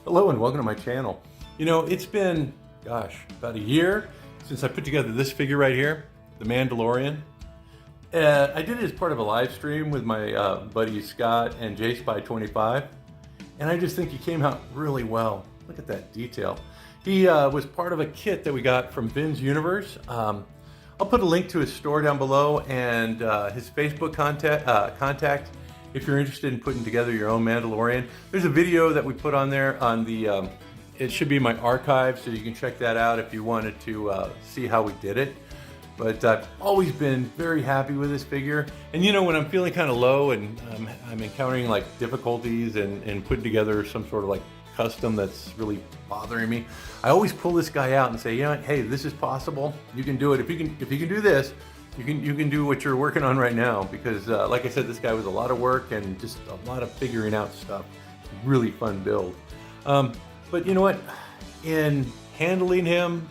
Hello and welcome to my channel. You know, it's been, gosh, about a year since I put together this figure right here, the Mandalorian. I did it as part of a live stream with my buddies Scott and JSpy25, and I just think he came out really well. Look at that detail. He was part of a kit that we got from Vin's Universe. I'll put a link to his store down below and his Facebook contact if you're interested in putting together your own Mandalorian. There's a video that we put on there on the, it should be in my archive, so you can check that out if you wanted to see how we did it. But I've always been very happy with this figure. And you know, when I'm feeling kind of low and I'm encountering like difficulties and putting together some sort of like custom that's really bothering me, I always pull this guy out and say, you know, hey, this is possible. You can do it. If you can do this, you can do what you're working on right now. Because like I said, this guy was a lot of work and just a lot of figuring out stuff. Really fun build. But you know what? In handling him,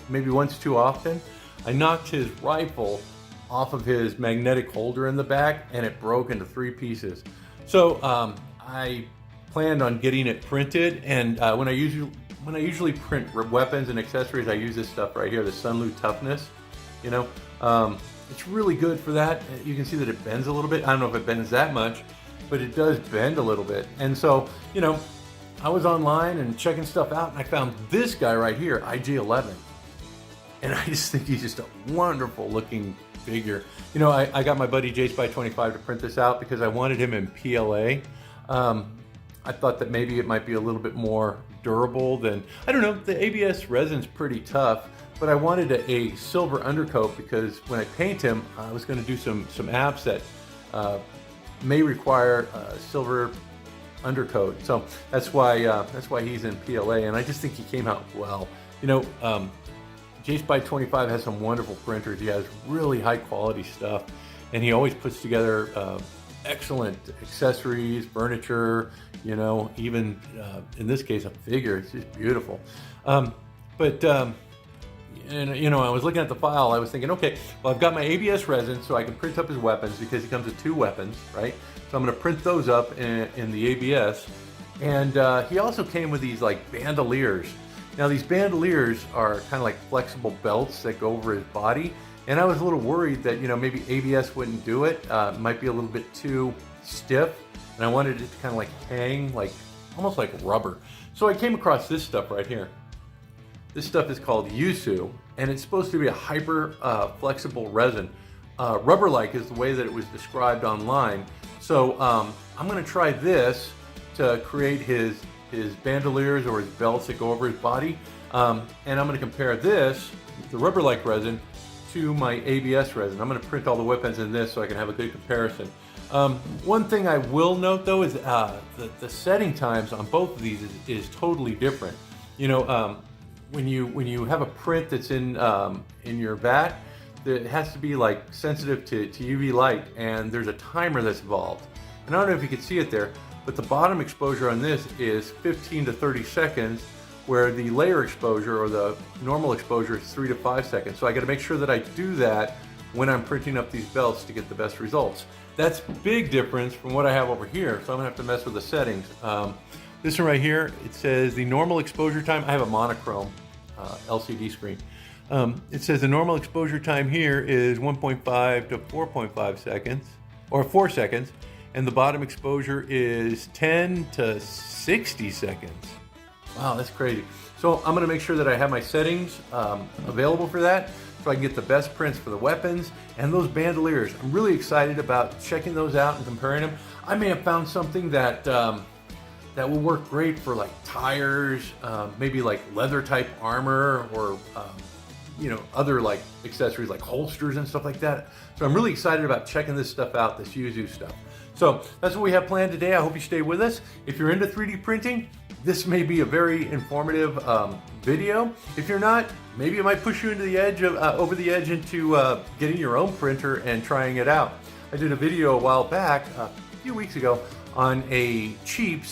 maybe once too often, I knocked his rifle off of his magnetic holder in the back and it broke into 3 pieces. So I planned on getting it printed, and when I usually print weapons and accessories, I use this stuff right here, the Sunlu Toughness. You know, it's really good for that. You can see that it bends a little bit. I don't know if it bends that much, but it does bend a little bit. And so, you know, I was online and checking stuff out, and I found this guy right here, IG-11. And I just think he's just a wonderful looking figure. You know, I got my buddy JSpy25 to print this out because I wanted him in PLA. I thought that maybe it might be a little bit more durable than, I don't know, the ABS resin's pretty tough, but I wanted a silver undercoat because when I paint him, I was going to do some apps that may require a silver undercoat. So that's why he's in PLA, and I just think he came out well. You know, JSpy25 has some wonderful printers. He has really high quality stuff, and he always puts together excellent accessories, furniture, you know, even in this case a figure. It's just beautiful. And you know, I was looking at the file, I was thinking, okay, well, I've got my ABS resin so I can print up his weapons because he comes with 2 weapons, right? So I'm going to print those up in the ABS. And he also came with these like bandoliers. Now these bandoliers are kind of like flexible belts that go over his body, and I was a little worried that, you know, maybe ABS wouldn't do it. It might be a little bit too stiff, and I wanted it to kind of like hang, like almost like rubber. So I came across this stuff right here. This stuff is called Yusu, and it's supposed to be a hyper flexible resin. Rubber-like is the way that it was described online. So I'm going to try this to create his bandoliers or his belts that go over his body, and I'm going to compare this, the rubber-like resin, to my ABS resin. I'm going to print all the weapons in this so I can have a good comparison. One thing I will note though is the setting times on both of these is totally different. You know, when you have a print that's in your vat, it has to be like sensitive to UV light, and there's a timer that's involved. And I don't know if you can see it there, but the bottom exposure on this is 15 to 30 seconds, where the layer exposure or the normal exposure is 3 to 5 seconds. So I got to make sure that I do that when I'm printing up these belts to get the best results. That's a big difference from what I have over here, so I'm gonna have to mess with the settings. This one right here, it says the normal exposure time. I have a monochrome LCD screen. It says the normal exposure time here is 1.5 to 4.5 seconds, or 4 seconds, and the bottom exposure is 10 to 60 seconds. Wow, that's crazy. So I'm gonna make sure that I have my settings available for that, so I can get the best prints for the weapons and those bandoliers. I'm really excited about checking those out and comparing them. I may have found something that that will work great for like tires, maybe like leather type armor, or you know, other like accessories like holsters and stuff like that. So I'm really excited about checking this stuff out, this Yuzu stuff. So that's what we have planned today. I hope you stay with us. If you're into 3D printing, this may be a very informative video. If you're not, maybe it might push you into the edge of, over the edge into getting your own printer and trying it out. I did a video a while back, a few weeks ago, on a cheap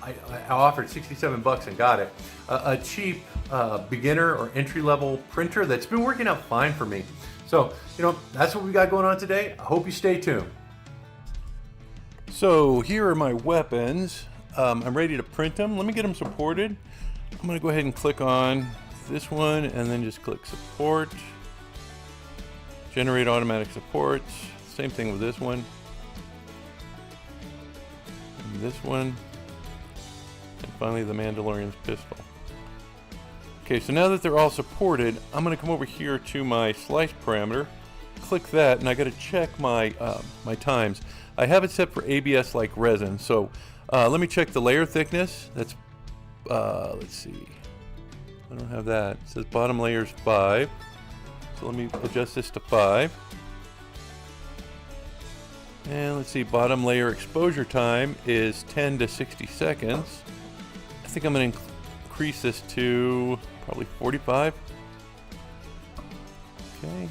I offered 67 bucks and got it. A cheap beginner or entry-level printer that's been working out fine for me. So, you know, that's what we got going on today. I hope you stay tuned. So here are my weapons. I'm ready to print them. Let me get them supported. I'm gonna go ahead and click on this one and then just click support. Generate automatic supports. Same thing with this one. And this one. And finally the Mandalorian's pistol. Okay, so now that they're all supported, I'm gonna come over here to my slice parameter, click that, and I gotta check my my times. I have it set for ABS-like resin, so let me check the layer thickness. That's, let's see, I don't have that. It says bottom layer is 5, so let me adjust this to 5. And let's see, bottom layer exposure time is 10 to 60 seconds. I think I'm gonna increase this to probably 45. Okay,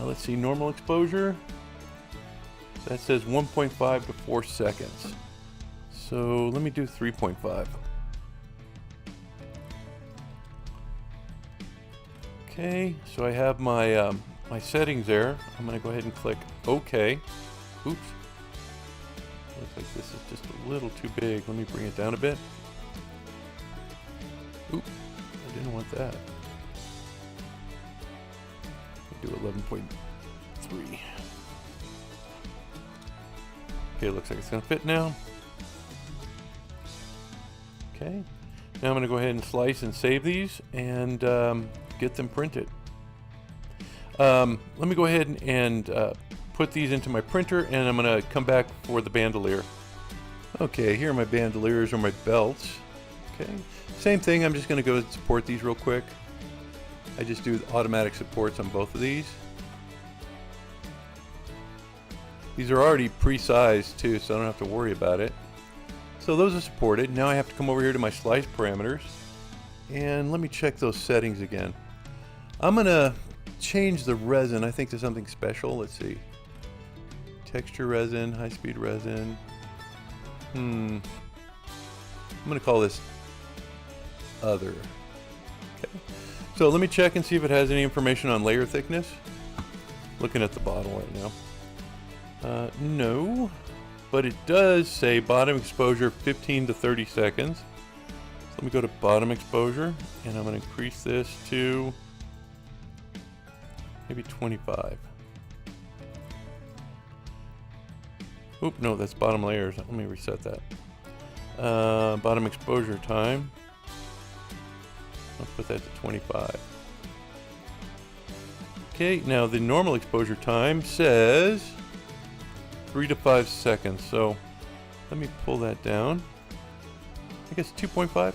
let's see, normal exposure. That says 1.5 to 4 seconds. So let me do 3.5. Okay, so I have my my settings there. I'm gonna go ahead and click OK. Oops. Looks like this is just a little too big. Let me bring it down a bit. Oop, I didn't want that. Do 11.3. Okay, it looks like it's gonna fit now. Okay, now I'm gonna go ahead and slice and save these and get them printed. Let me go ahead and put these into my printer, and I'm gonna come back for the bandolier. Okay, here are my bandoliers or my belts. Okay, same thing, I'm just gonna go and support these real quick. I just do automatic supports on both of these. These are already pre-sized too, so I don't have to worry about it. So those are supported. Now I have to come over here to my slice parameters, and let me check those settings again. I'm gonna change the resin, I think, to something special. Let's see. Texture resin, high speed resin. I'm gonna call this other. Okay. So let me check and see if it has any information on layer thickness. Looking at the bottle right now. No, but it does say bottom exposure 15 to 30 seconds. So let me go to bottom exposure, and I'm going to increase this to maybe 25. Oop, no, that's bottom layers. Let me reset that. Bottom exposure time. I'll put that to 25. Okay, now the normal exposure time says 3 to 5 seconds. So let me pull that down. I guess 2.5.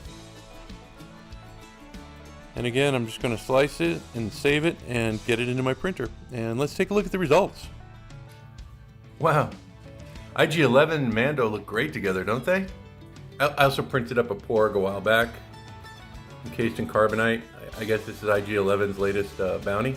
And again, I'm just going to slice it and save it and get it into my printer. And let's take a look at the results. Wow. IG-11 and Mando look great together, don't they? I also printed up a Porg a while back, encased in carbonite. I guess this is IG-11's latest bounty.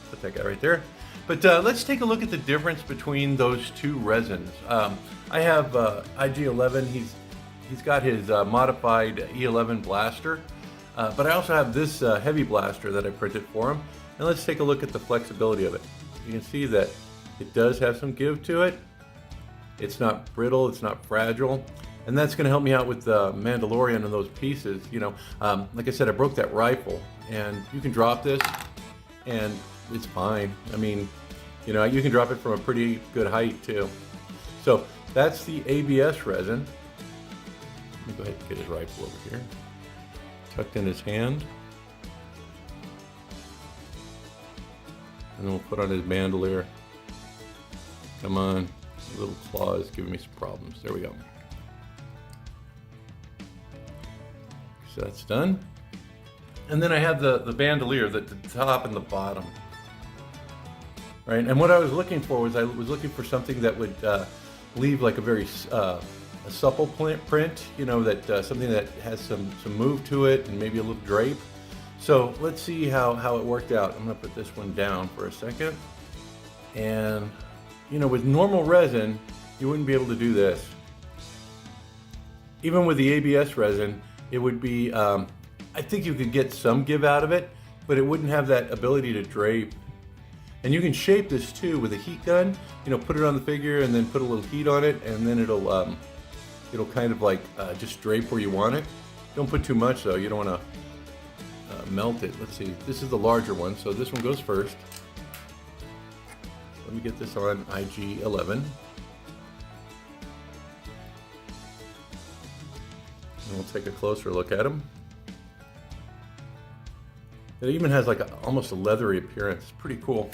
Put that guy right there. But let's take a look at the difference between those two resins. I have IG-11. He's got his modified E11 blaster, but I also have this heavy blaster that I printed for him. And let's take a look at the flexibility of it. You can see that it does have some give to it. It's not brittle, it's not fragile. And that's going to help me out with the Mandalorian and those pieces. You know, like I said, I broke that rifle, and you can drop this, and it's fine. I mean, you know, you can drop it from a pretty good height too. So that's the ABS resin. Let me go ahead and get his rifle over here, tucked in his hand, and then we'll put on his bandolier. Come on, the little claw is giving me some problems. There we go. So that's done. And then I have the bandolier, the top and the bottom. Right, and what I was looking for was looking for something that would leave like a very a supple print, you know, that something that has some move to it and maybe a little drape. So let's see how it worked out. I'm gonna put this one down for a second. And you know, with normal resin, you wouldn't be able to do this. Even with the ABS resin, it would be, I think you could get some give out of it, but it wouldn't have that ability to drape. And you can shape this too with a heat gun. You know, put it on the figure and then put a little heat on it, and then it'll it'll kind of like just drape where you want it. Don't put too much though, you don't want to melt it. Let's see, this is the larger one, so this one goes first. Let me get this on IG11. And we'll take a closer look at them. It even has like almost a leathery appearance. It's pretty cool.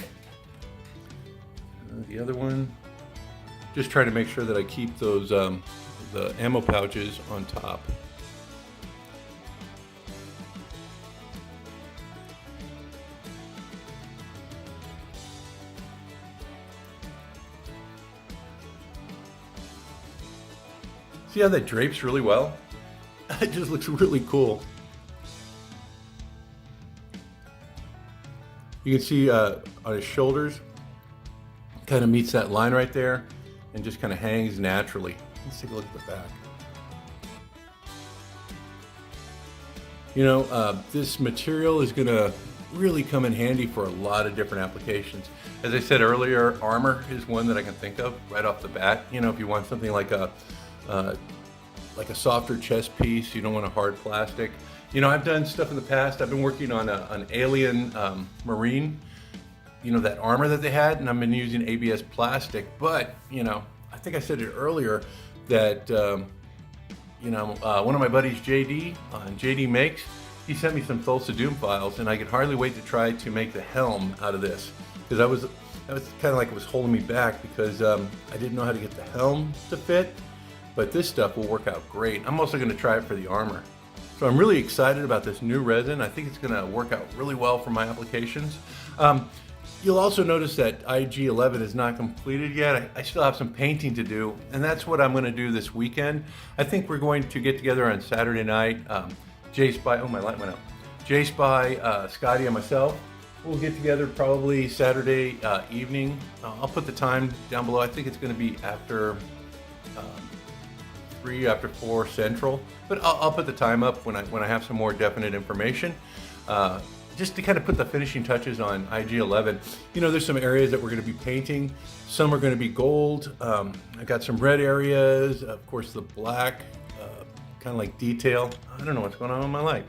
The other one, just trying to make sure that I keep those the ammo pouches on top. See how that drapes really well? It just looks really cool. You can see on his shoulders, kind of meets that line right there and just kind of hangs naturally. Let's take a look at the back. You know, this material is going to really come in handy for a lot of different applications. As I said earlier, armor is one that I can think of right off the bat. You know, if you want something like a softer chest piece, you don't want a hard plastic. You know, I've done stuff in the past. I've been working on an alien marine, you know, that armor that they had, and I've been using ABS plastic. But, you know, I think I said it earlier that, you know, one of my buddies, JD, JD Makes, he sent me some Thulsa Doom files, and I could hardly wait to try to make the helm out of this. Because that was kind of like it was holding me back because I didn't know how to get the helm to fit. But this stuff will work out great. I'm also going to try it for the armor. So I'm really excited about this new resin. I think it's going to work out really well for my applications. You'll also notice that IG11 is not completed yet. I still have some painting to do, and that's what I'm going to do this weekend. I think we're going to get together on Saturday night. Jay Spy, oh, my light went out. Jay Spy, Scotty, and myself. We'll get together probably Saturday evening. I'll put the time down below. I think it's going to be after 3, after 4 Central, but I'll put the time up when I have some more definite information. Just to kind of put the finishing touches on IG11. You know, there's some areas that we're going to be painting. Some are going to be gold. I got some red areas, of course the black, kind of like detail. I don't know what's going on in my light.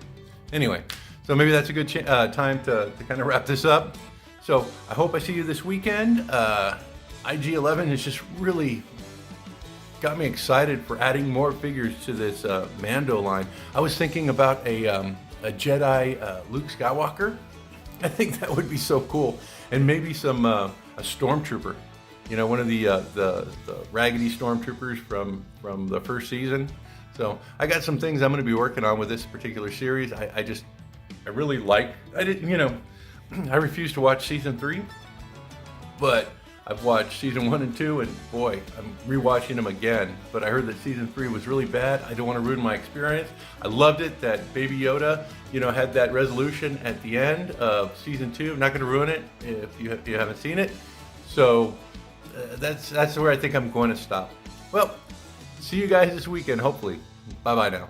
Anyway, so maybe that's a good time to kind of wrap this up. So I hope I see you this weekend. IG11 has just really got me excited for adding more figures to this Mando line. I was thinking about a Jedi Luke Skywalker. I think that would be so cool, and maybe some a stormtrooper. You know, one of the raggedy stormtroopers from the first season. So I got some things I'm going to be working on with this particular series. I really like. I refuse to watch season 3, but I've watched season 1 and 2, and boy, I'm rewatching them again. But I heard that season 3 was really bad. I don't want to ruin my experience. I loved it that Baby Yoda, you know, had that resolution at the end of season 2. I'm not going to ruin it if you haven't seen it. So that's where I think I'm going to stop. Well, see you guys this weekend, hopefully. Bye-bye now.